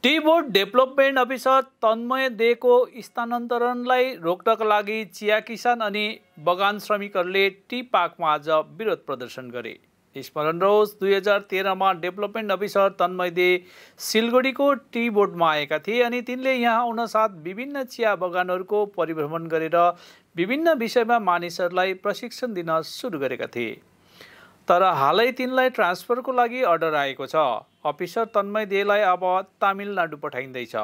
Tea board development officer तन्मय देको स्थानान्तरणलाई रोक्नका लागि chia किसान अनि बगान श्रमिकहरूले टी पार्कमा आज विरोध प्रदर्शन गरे। स्मरण रहोस् 2013मा डेभलपमेन्ट अफिसर तन्मय दे सिलगढीको टी बोर्डमा आएका थिए अनि तिनले यहाँ आउन साथ विभिन्न चिया बगानहरूको परिभ्रमण गरेर विभिन्न विषयमा मानिसहरूलाई प्रशिक्षण दिन सुरु गरेका थिए। तर हालै तिनलाई ट्रान्सफरको लागि अर्डर आएको छ। अफिसर तन्मय देलाई अब तमिलनाडु पठाइँदैछ।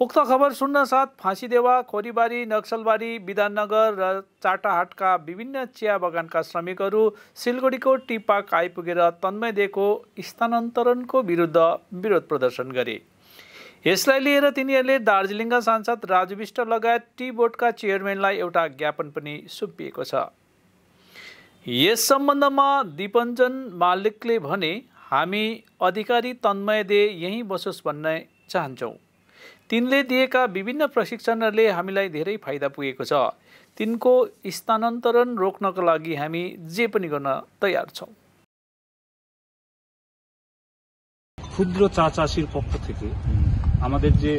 उक्त खबर सुन्न साथ फाँसीदेवा, खोरीबारी, नक्सलबारी, विधाननगर र चाटाहाटका विभिन्न चिया बगानका श्रमिकहरू सिलगढीको टी पार्क आइपुगेर तन्मय देको स्थानान्तरणको विरुद्ध विरोध प्रदर्शन गरे। यसलाई लिएर तिनीहरूले दार्जिलिङका सांसद राजु विष्ट लगायत टी बोर्डका चेयरम्यानलाई एउटा ज्ञापन पनि सुम्पिएको छ। यस सम्बन्धमा दीपञ्जन मालिकले भने, हामी अधिकारी तन्मय दे यहीँ बसोस् भन्न चाहन्छौँ। तिनले दिएका विभिन्न प्रशिक्षणहरूले हामीलाई धेरै फाइदा पुगेको छ। तिनको स्थानान्तरण रोक्नको लागि हामी जे पनि गर्न तयार छौँ। ক্ষুদ্র চা চাষির পক্ষ থেকে আমাদের যে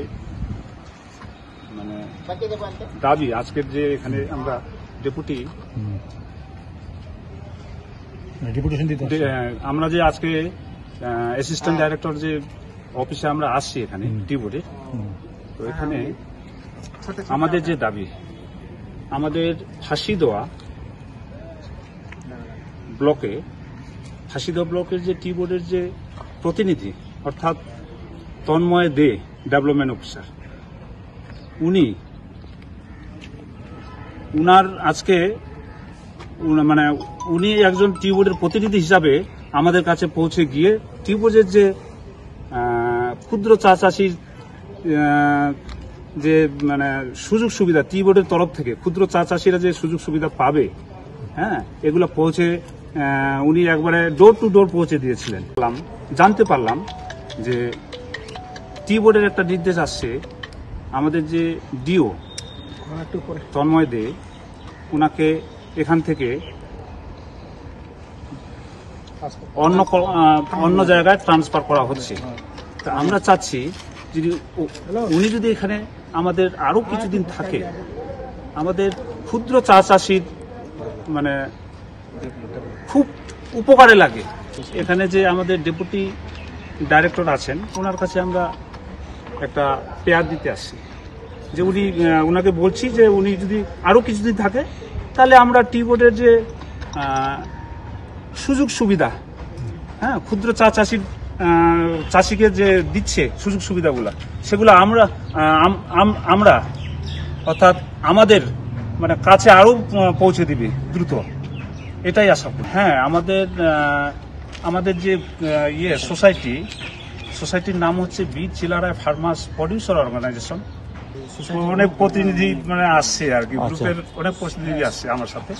দাবি, আজকের যে এখানে আমরা আমরা যে আজকে অ্যাসিস্ট্যান্ট ডাইরেক্টর যে অফিসে আমরা আসছি এখানে টি বোর্ডে, তো এখানে আমাদের যে দাবি, আমাদের ফাঁসিদেওয়া ব্লকের যে টি বোর্ডের যে প্রতিনিধি অর্থাৎ তন্ময় দে ডেভেলপমেন্ট অফিসার, উনার আজকে উনি একজন টি বোর্ডের প্রতিনিধি হিসাবে আমাদের কাছে পৌঁছে গিয়ে টি বোর্ডের যে ক্ষুদ্র চা চাষির যে সুযোগ সুবিধা, টি বোর্ডের তরফ থেকে ক্ষুদ্র চা চাষিরা যে সুযোগ সুবিধা পাবে, হ্যাঁ, এগুলো পৌঁছে উনি একবারে ডোর টু ডোর পৌঁছে দিয়েছিলেন। জানতে পারলাম যে টি বোর্ডের একটা নির্দেশ আসছে, আমাদের যে ডিও তন্ময় দে, ওনাকে এখান থেকে অন্য জায়গায় ট্রান্সফার করা হচ্ছে। তা আমরা চাচ্ছি উনি যদি এখানে আমাদের আরো কিছুদিন থাকে, আমাদের ক্ষুদ্র চা চাষির খুব উপকারে লাগে। এখানে যে আমাদের ডেপুটি ডাইরেক্টর আছেন, ওনার কাছে আমরা একটা পেয়ার দিতে আসছি যে উনাকে বলছি যে উনি যদি আরো কিছুদিন থাকে তাহলে আমরা টি বোর্ডের যে সুযোগ সুবিধা, হ্যাঁ, ক্ষুদ্র চা চাষিকে যে দিচ্ছে সুযোগ সুবিধাগুলো, সেগুলো আমরা অর্থাৎ আমাদের কাছে আরো পৌঁছে দিবে দ্রুত, এটাই আশা করি। হ্যাঁ, আমাদের যে সোসাইটির নাম হচ্ছে বীর চিলারায় ফার্মার্স প্রডিউসার অর্গানাইজেশন। অনেক প্রতিনিধি আসছে আর কি, গ্রুপের অনেক প্রতিনিধি আসছে আমার সাথে।